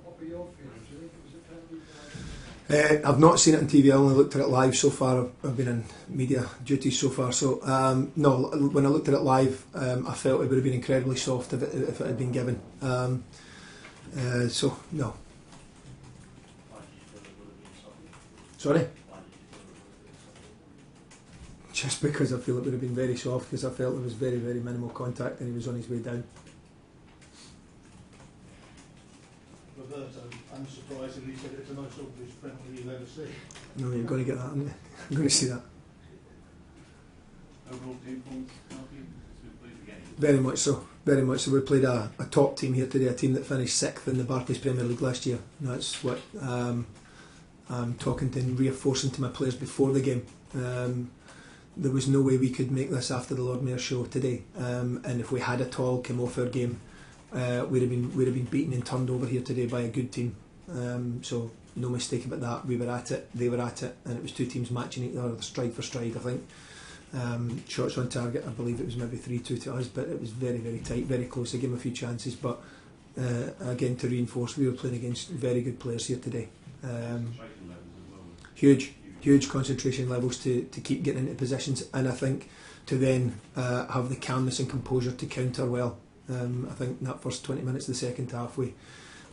what were your feelings? Do you think it was a penalty? I've not seen it on TV. I only looked at it live so far. I've been in media duties so far. So no, when I looked at it live, I felt it would have been incredibly soft if it had been given. So no. Sorry? Just because I feel it would have been very soft, because I felt there was very, very minimal contact and he was on his way down. Roberto, unsurprisingly, said it's the most obvious penalty you've ever seen. No, you're going to get that, aren't you? I'm going to see that. Overall team performance, again? Very much so. Very much so. We played a top team here today, a team that finished 6th in the Barclays Premier League last year. And that's what I'm talking to and reinforcing to my players before the game. There was no way we could make this after the Lord Mayor show today. And if we had at all come off our game, we'd have been beaten and turned over here today by a good team. So no mistake about that. We were at it, they were at it, and it was two teams matching each other stride for stride, I think. Shots on target, I believe it was maybe 3-2 to us, but it was very, very tight, very close. They gave them a few chances, but again, to reinforce, we were playing against very good players here today. Huge concentration levels to keep getting into positions, and I think to then have the calmness and composure to counter well. I think in that first 20 minutes of the second half we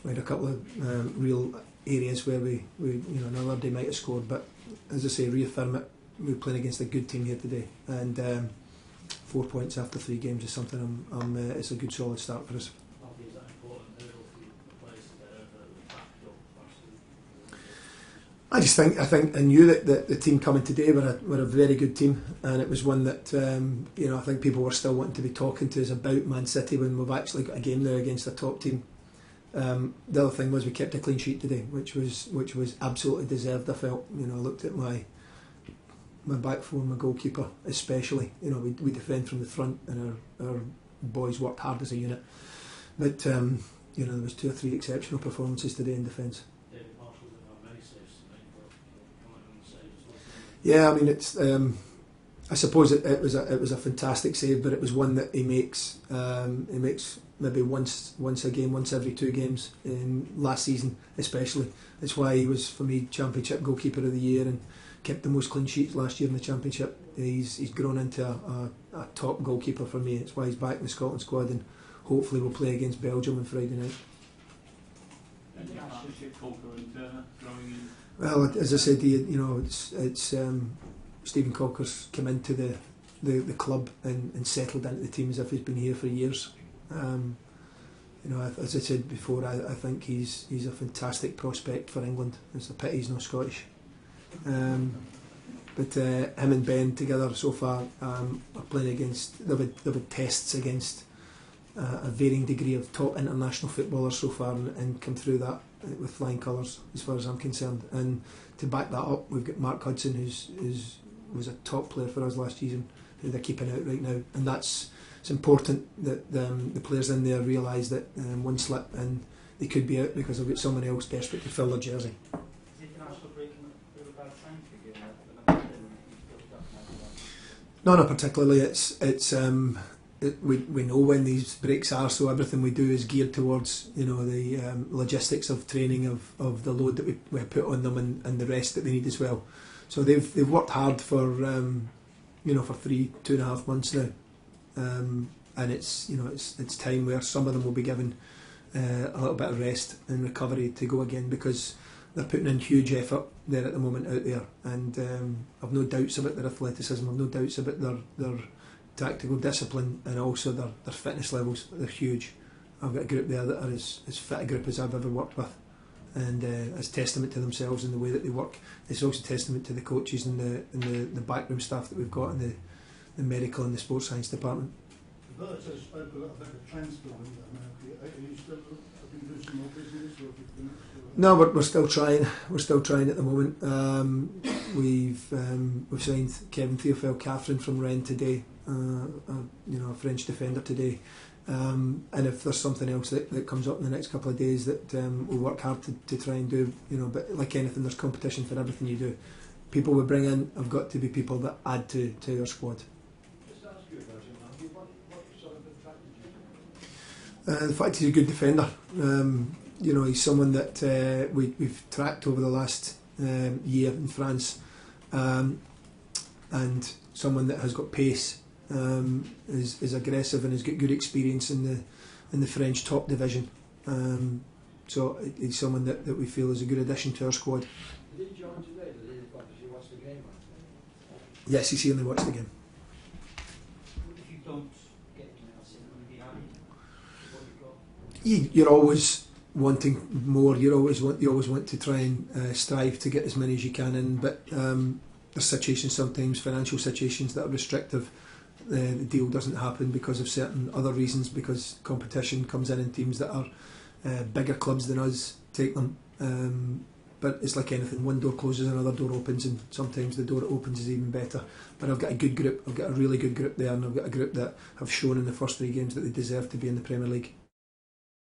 had a couple of real areas where we another day might have scored, but as I say, reaffirm it, we're playing against a good team here today, and 4 points after 3 games is something it's a good solid start for us. I think I knew that the team coming today were a very good team, and it was one that I think people were still wanting to be talking to us about Man City when we've actually got a game there against a top team. The other thing was we kept a clean sheet today, which was absolutely deserved. I felt, I looked at my back four, my goalkeeper especially. We defend from the front, and our boys worked hard as a unit. But there was 2 or 3 exceptional performances today in defence. Yeah, I mean it's. I suppose it was a fantastic save, but it was one that he makes. He makes maybe once a game, once every 2 games. Last season, especially, that's why he was for me Championship goalkeeper of the year and kept the most clean sheets last year in the Championship. He's grown into a top goalkeeper for me. It's why he's back in the Scotland squad, and hopefully we'll play against Belgium on Friday night. Well, as I said, it's Stephen Colker's come into the club and settled into the team as if he's been here for years. As I said before, I think he's a fantastic prospect for England. It's a pity he's not Scottish. But him and Ben together so far are playing against. They've had tests against a varying degree of top international footballers so far, and come through that with flying colours as far as I'm concerned. And to back that up, we've got Mark Hudson, who was a top player for us last season, who they're keeping out right now, and it's important that the players in there realise that one slip and they could be out because they've got someone else desperate to fill their jersey. No, not particularly. We know when these breaks are, so everything we do is geared towards the logistics of training, of the load that we put on them, and the rest that they need as well. So they've worked hard for 2.5 months now, and it's time where some of them will be given a little bit of rest and recovery to go again, because they're putting in huge effort there at the moment out there, and I've no doubts about their athleticism. I've no doubts about their tactical discipline, and also their fitness levels. They're huge. I've got a group there that are as fit a group as I've ever worked with, and it's testament to themselves and the way that they work. It's also testament to the coaches and the backroom staff that we've got in the medical and the sports science department. Roberto spoke a lot about the transfer window. Are you still looking to do some more business? No, we're still trying. We're still trying at the moment. We've signed Kevin Theophile Catherine from Rennes today, a French defender today. And if there's something else that comes up in the next couple of days that we'll work hard to try and do. But like anything, there's competition for everything you do. People we bring in have got to be people that add to our squad. The fact he's a good defender. you know, he's someone that we've tracked over the last year in France, and someone that has got pace, is aggressive and has got good experience in the French top division. So he's someone that we feel is a good addition to our squad. Did he join today? Did you watch the game? Yes, he's here and watched the game. If you don't get anything else in, will you be happy with what you've got? You're always wanting more. You always want to try and strive to get as many as you can in, but there's situations, sometimes financial situations, that are restrictive. The deal doesn't happen because of certain other reasons, because competition comes in and teams that are bigger clubs than us take them. But it's like anything, one door closes, another door opens, and sometimes the door that opens is even better. But I've got a good group, I've got a really good group there, and I've got a group that have shown in the first 3 games that they deserve to be in the Premier League.